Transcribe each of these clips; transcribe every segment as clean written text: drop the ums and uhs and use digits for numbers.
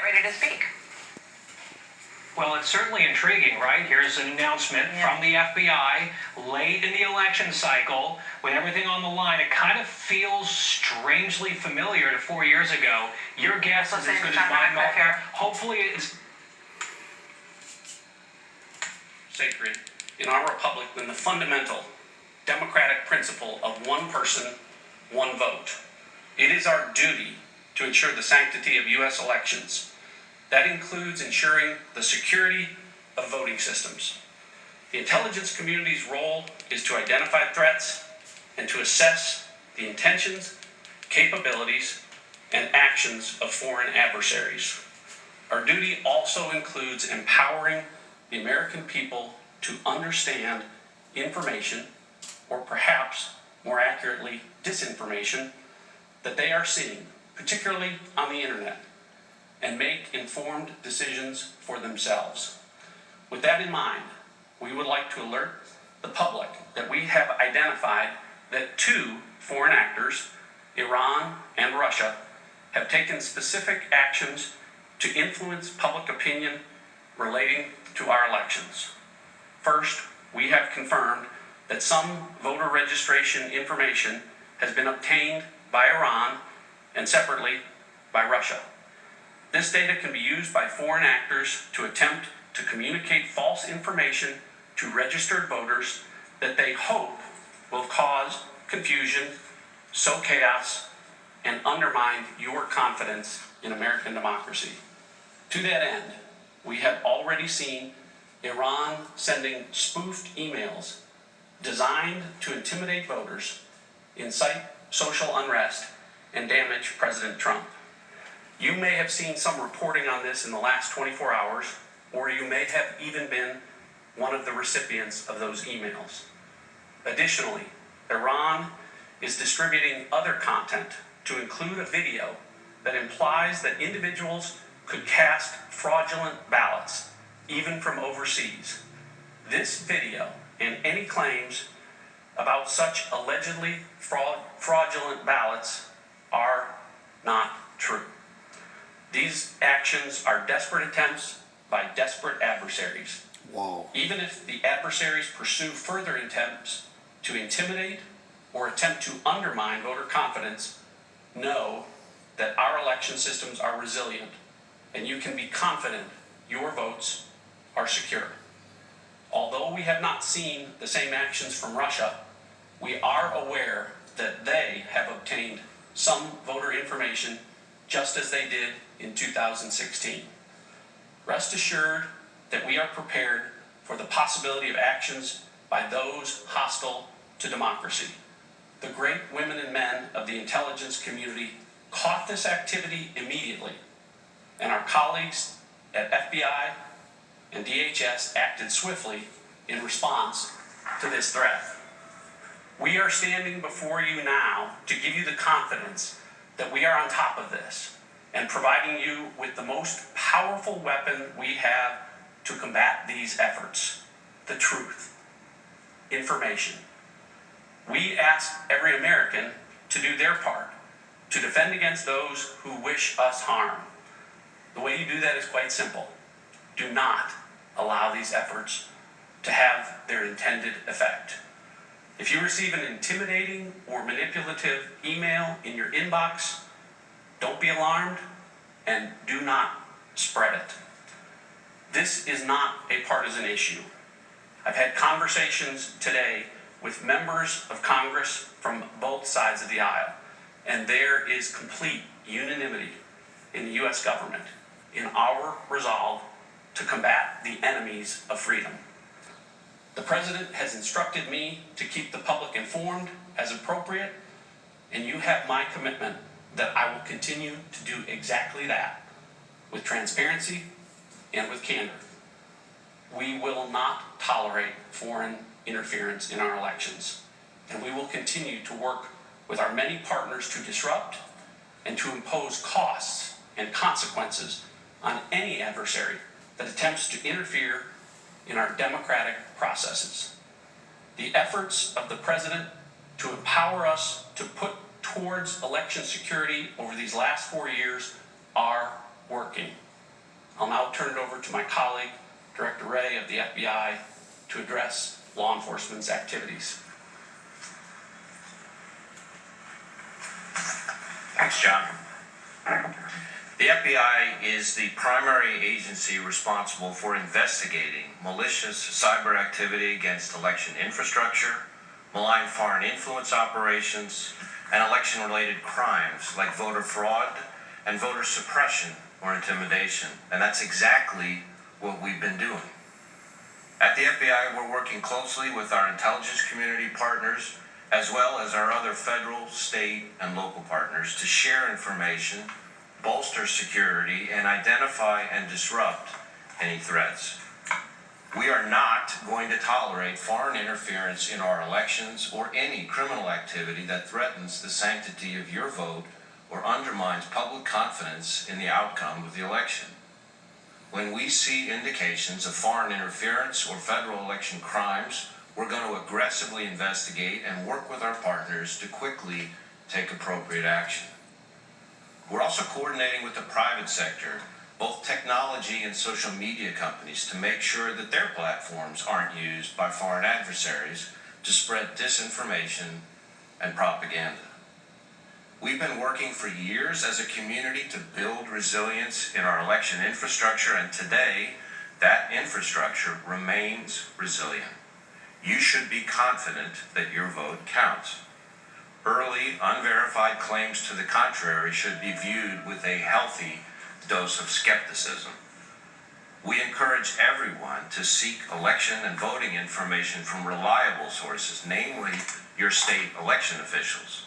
ready to speak. Well, it's certainly intriguing, right? Here's an announcement from the FBI late in the election cycle with everything on the line. It kind of feels strangely familiar to 4 years ago. Your guess is as good as mine, Malcolm. Hopefully it's sacred in our republic than the fundamental democratic principle of one person, one vote. It is our duty to ensure the sanctity of U.S. elections. That includes ensuring the security of voting systems. The intelligence community's role is to identify threats and to assess the intentions, capabilities, and actions of foreign adversaries. Our duty also includes empowering the American people to understand information, or perhaps more accurately, disinformation, that they are seeing, particularly on the internet, and make informed decisions for themselves. With that in mind, we would like to alert the public that we have identified that 2 foreign actors, Iran and Russia, have taken specific actions to influence public opinion relating to our elections. First, we have confirmed that some voter registration information has been obtained by Iran and separately by Russia. This data can be used by foreign actors to attempt to communicate false information to registered voters that they hope will cause confusion, sow chaos, and undermine your confidence in American democracy. To that end, we have already seen Iran sending spoofed emails designed to intimidate voters, incite social unrest, and damage President Trump. You may have seen some reporting on this in the last 24 hours, or you may have even been one of the recipients of those emails. Additionally, Iran is distributing other content to include a video that implies that individuals could cast fraudulent ballots, even from overseas. This video and any claims about such allegedly fraudulent ballots are not true. These actions are desperate attempts by desperate adversaries. Whoa. Even if the adversaries pursue further attempts to intimidate or attempt to undermine voter confidence, know that our election systems are resilient, and you can be confident your votes are secure. Although we have not seen the same actions from Russia, we are aware that they have obtained some voter information just as they did in 2016. Rest assured that we are prepared for the possibility of actions by those hostile to democracy. The great women and men of the intelligence community caught this activity immediately, and our colleagues at FBI and DHS acted swiftly in response to this threat. We are standing before you now to give you the confidence that we are on top of this and providing you with the most powerful weapon we have to combat these efforts: the truth, information. We ask every American to do their part to defend against those who wish us harm. The way you do that is quite simple. Do not allow these efforts to have their intended effect. If you receive an intimidating or manipulative email in your inbox, don't be alarmed and do not spread it. This is not a partisan issue. I've had conversations today with members of Congress from both sides of the aisle, and there is complete unanimity in the U.S. government in our resolve to combat the enemies of freedom. The President has instructed me to keep the public informed as appropriate, and you have my commitment that I will continue to do exactly that with transparency and with candor. We will not tolerate foreign interference in our elections, and we will continue to work with our many partners to disrupt and to impose costs and consequences on any adversary that attempts to interfere in our democratic processes. The efforts of the President to empower us to put towards election security over these last 4 years are working. I'll now turn it over to my colleague, Director Wray of the FBI, to address law enforcement's activities. Thanks, John. The FBI is the primary agency responsible for investigating malicious cyber activity against election infrastructure, malign foreign influence operations, and election-related crimes like voter fraud and voter suppression or intimidation. And that's exactly what we've been doing. At the FBI, we're working closely with our intelligence community partners as well as our other federal, state, and local partners to share information, bolster security, and identify and disrupt any threats. We are not going to tolerate foreign interference in our elections or any criminal activity that threatens the sanctity of your vote or undermines public confidence in the outcome of the election. When we see indications of foreign interference or federal election crimes, we're going to aggressively investigate and work with our partners to quickly take appropriate action. We're also coordinating with the private sector, both technology and social media companies, to make sure that their platforms aren't used by foreign adversaries to spread disinformation and propaganda. We've been working for years as a community to build resilience in our election infrastructure, and today that infrastructure remains resilient. You should be confident that your vote counts. Early, unverified claims to the contrary should be viewed with a healthy dose of skepticism. We encourage everyone to seek election and voting information from reliable sources, namely your state election officials,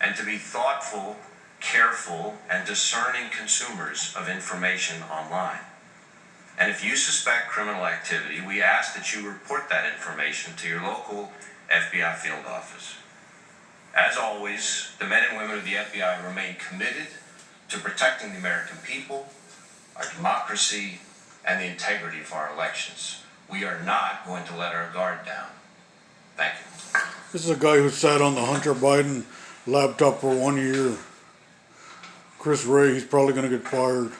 and to be thoughtful, careful, and discerning consumers of information online. And if you suspect criminal activity, we ask that you report that information to your local FBI field office. As always, the men and women of the FBI remain committed to protecting the American people, our democracy, and the integrity of our elections. We are not going to let our guard down. Thank you. This is a guy who sat on the Hunter Biden laptop for 1 year. Chris Wray, he's probably going to get fired.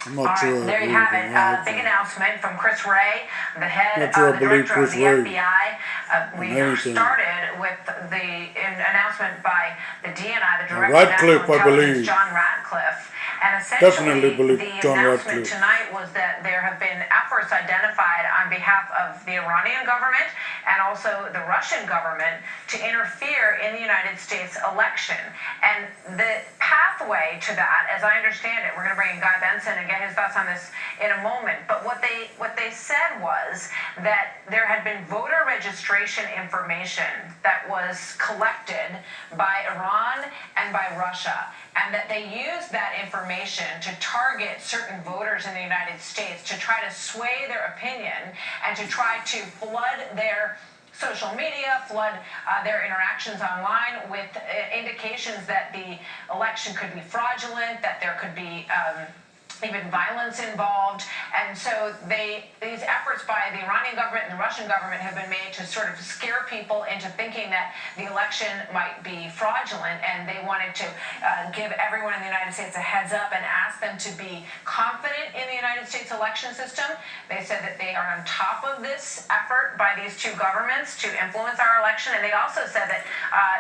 I'm not sure. All right, there you have it. Big announcement from Chris Wray, the head, Not sure I the believe director of Chris the Wray FBI. We anything. started with the announcement by the DNI, the Director Ratcliffe, of National I believe. Intelligence, John Ratcliffe. And Definitely essentially, believe the John announcement Ratcliffe. tonight was that there have been efforts identified on behalf of the Iranian government and also the Russian government to interfere in the United States election. And the pathway to that, as I understand it, we're going to bring in Guy Benson and get his thoughts on this in a moment. But what they said was that there had been voter registration information that was collected by Iran and by Russia, and that they used that information to target certain voters in the United States to try to sway their opinion and to try to flood their social media, flood their interactions online with indications that the election could be fraudulent, that there could be even violence involved. And so these efforts by the Iranian government and the Russian government have been made to sort of scare people into thinking that the election might be fraudulent, and they wanted to give everyone in the United States a heads up and ask them to be confident in the United States election system. They said that they are on top of this effort by these two governments to influence our election, and they also said that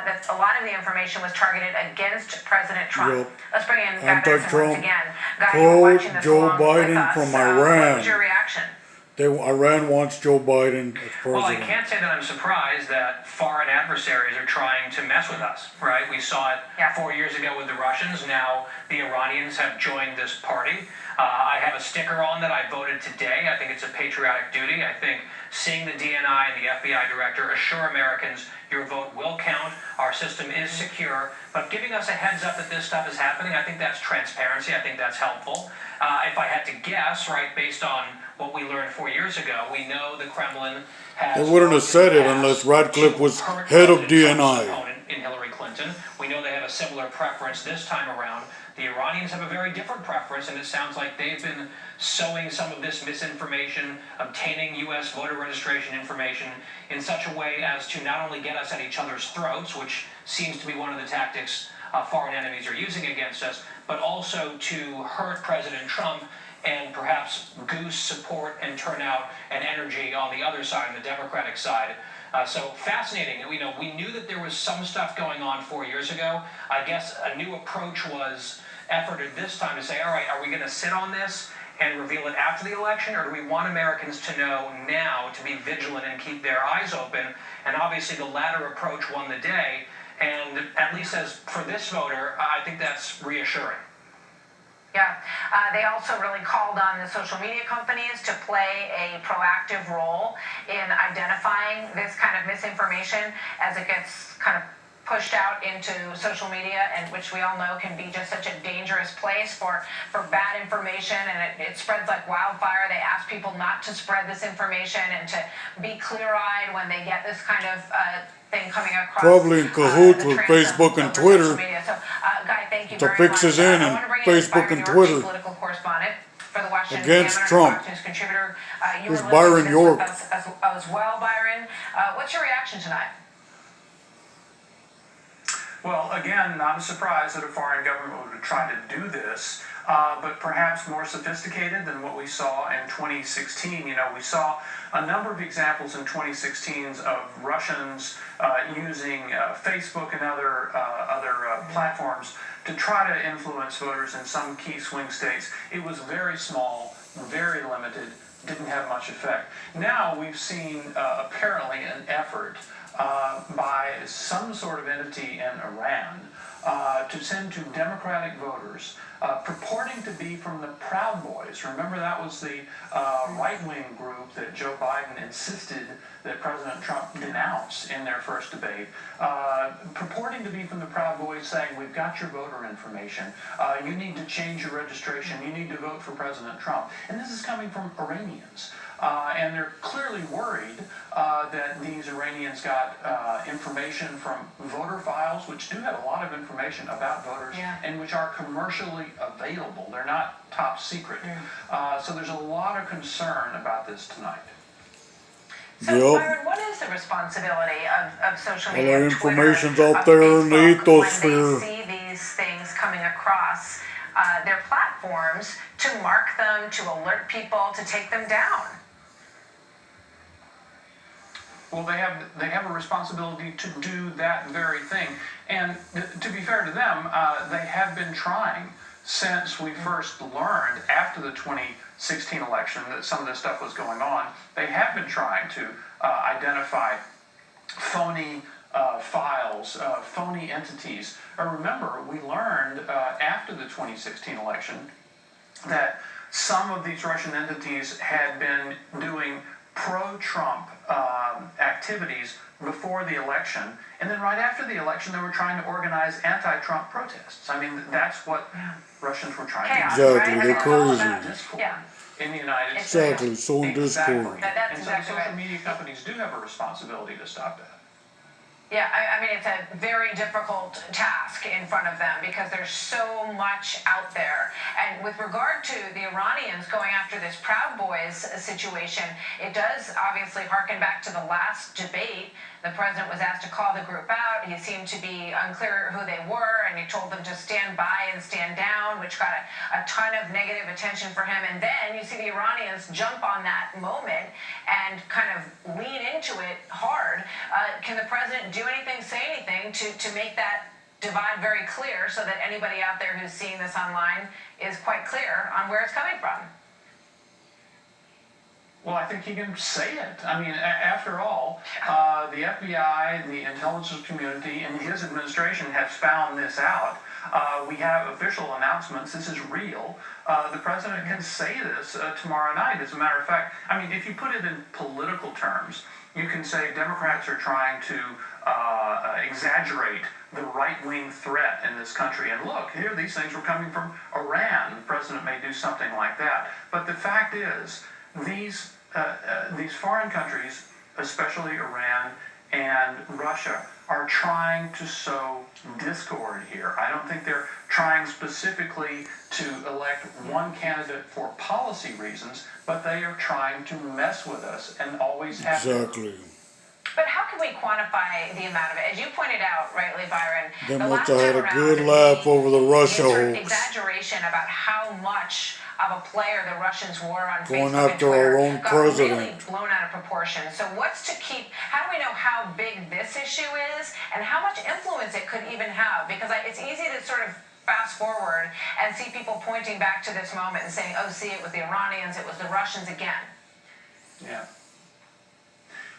that a lot of the information was targeted against President Trump. Yep. Let's bring in Guy Benson once again. Guy, watching this Joe along with Biden us. from What Iran. was your reaction? Iran wants Joe Biden as president. Well, I can't say that I'm surprised that foreign adversaries are trying to mess with us, right? We saw it 4 years ago with the Russians. Now the Iranians have joined this party. I have a sticker on that I voted today. I think it's a patriotic duty. I think seeing the DNI and the FBI director assure Americans your vote will count, our system is secure, but giving us a heads up that this stuff is happening, I think that's transparency. I think that's helpful. If I had to guess, right, based on what we learned 4 years ago, we know the Kremlin has... They wouldn't have said it unless Ratcliffe was head of DNI. ...in Hillary Clinton. We know they have a similar preference this time around. The Iranians have a very different preference, and it sounds like they've been sowing some of this misinformation, obtaining U.S. voter registration information in such a way as to not only get us at each other's throats, which seems to be one of the tactics foreign enemies are using against us, but also to hurt President Trump and perhaps goose support and turnout and energy on the other side, on the Democratic side. So fascinating. We knew that there was some stuff going on 4 years ago. I guess a new approach was efforted this time to say, all right, are we going to sit on this and reveal it after the election, or do we want Americans to know now, to be vigilant and keep their eyes open? And obviously the latter approach won the day, and at least as for this voter, I think that's reassuring. Yeah, they also really called on the social media companies to play a proactive role in identifying this kind of misinformation as it gets kind of pushed out into social media, and which we all know can be just such a dangerous place for bad information, and it spreads like wildfire. They ask people not to spread this information and to be clear-eyed when they get this kind of thing coming across. Probably in cahoots with Facebook and Twitter. So, Guy, thank you To very fix much. us in I and wanna bring in Facebook Byron and York, Twitter. political correspondent for the Washington Against Examiner, Trump. Fox News contributor. You Here's were Byron listening to this York. with us as well, Byron. What's your reaction tonight? Well, again, not a surprise that a foreign government would try to do this, but perhaps more sophisticated than what we saw in 2016. We saw a number of examples in 2016 of Russians using Facebook and other platforms to try to influence voters in some key swing states. It was very small, very limited, didn't have much effect. Now we've seen apparently an effort by some sort of entity in Iran to send to Democratic voters purporting to be from the Proud Boys. Remember, that was the right-wing group that Joe Biden insisted that President Trump denounce in their first debate, purporting to be from the Proud Boys, saying, we've got your voter information, you need to change your registration, you need to vote for President Trump. And this is coming from Iranians. And they're clearly worried that these Iranians got information from voter files, which do have a lot of information about voters, and which are commercially available. They're not top secret. So there's a lot of concern about this tonight. So, Yep. Byron, what is the responsibility of social All media? that Twitter, information's out of there in the Facebook, ethosphere. when they see these things coming across their platforms, to mark them, to alert people, to take them down? Well, they have a responsibility to do that very thing. And to be fair to them, they have been trying since we first learned after the 2016 election that some of this stuff was going on. They have been trying to identify phony files, phony entities. Remember, we learned after the 2016 election that some of these Russian entities had been doing pro-Trump activities before the election, and then right after the election they were trying to organize anti-Trump protests. I mean, that's what Russians were trying Chaos, to do. Exactly, right? they're crazy. Discord Yeah. in the United States. Exactly, sowing Exactly. discord. That's And so exactly social right. media companies do have a responsibility to stop that. Yeah, I mean, it's a very difficult task in front of them because there's so much out there. And with regard to the Iranians going after this Proud Boys situation, it does obviously harken back to the last debate. The president was asked to call the group out. He seemed to be unclear who they were, and he told them to stand by and stand down, which got a ton of negative attention for him. And then you see the Iranians jump on that moment and kind of lean into it hard. Can the president do anything, say anything to make that divide very clear so that anybody out there who's seeing this online is quite clear on where it's coming from? Well, I think he can say it. I mean, after all, the FBI, the intelligence community, and his administration have found this out. We have official announcements. This is real. The president can say this tomorrow night. As a matter of fact, I mean, if you put it in political terms, you can say Democrats are trying to exaggerate the right-wing threat in this country. And look, here these things were coming from Iran. The president may do something like that. But the fact is, these foreign countries, especially Iran and Russia, are trying to sow discord here. I don't think they're trying specifically to elect one candidate for policy reasons, but they are trying to mess with us and always have. Exactly. But how can we quantify the amount of it? As you pointed out, rightly, Byron, They the must last have had time a around, good laugh over the Russia this sort of hoax. exaggeration about how much of a player the Russians were on Going Facebook after and Twitter our own got really president. blown out of proportion. So what's to keep, how do we know how big this issue is and how much influence it could even have? Because it's easy to sort of fast forward and see people pointing back to this moment and saying, oh, see, it was the Iranians, it was the Russians again. Yeah.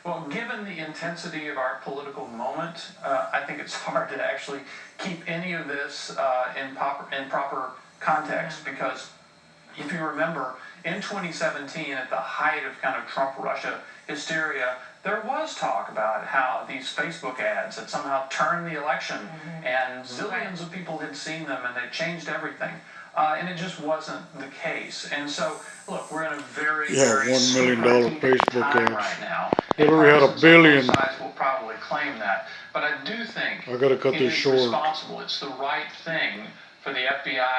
Well, given the intensity of our political moment, I think it's hard to actually keep any of this in proper context, because if you remember, in 2017, at the height of kind of Trump-Russia hysteria, there was talk about how these Facebook ads had somehow turned the election, and zillions of people had seen them, and they changed everything. And it just wasn't the case. And so, look, we're in a very, very $1 million super heated Facebook time ads. right now. Hillary had And $1 billion. partisan on both sides will probably claim that. But I do think I gotta cut it this is short. responsible. It's the right thing for the FBI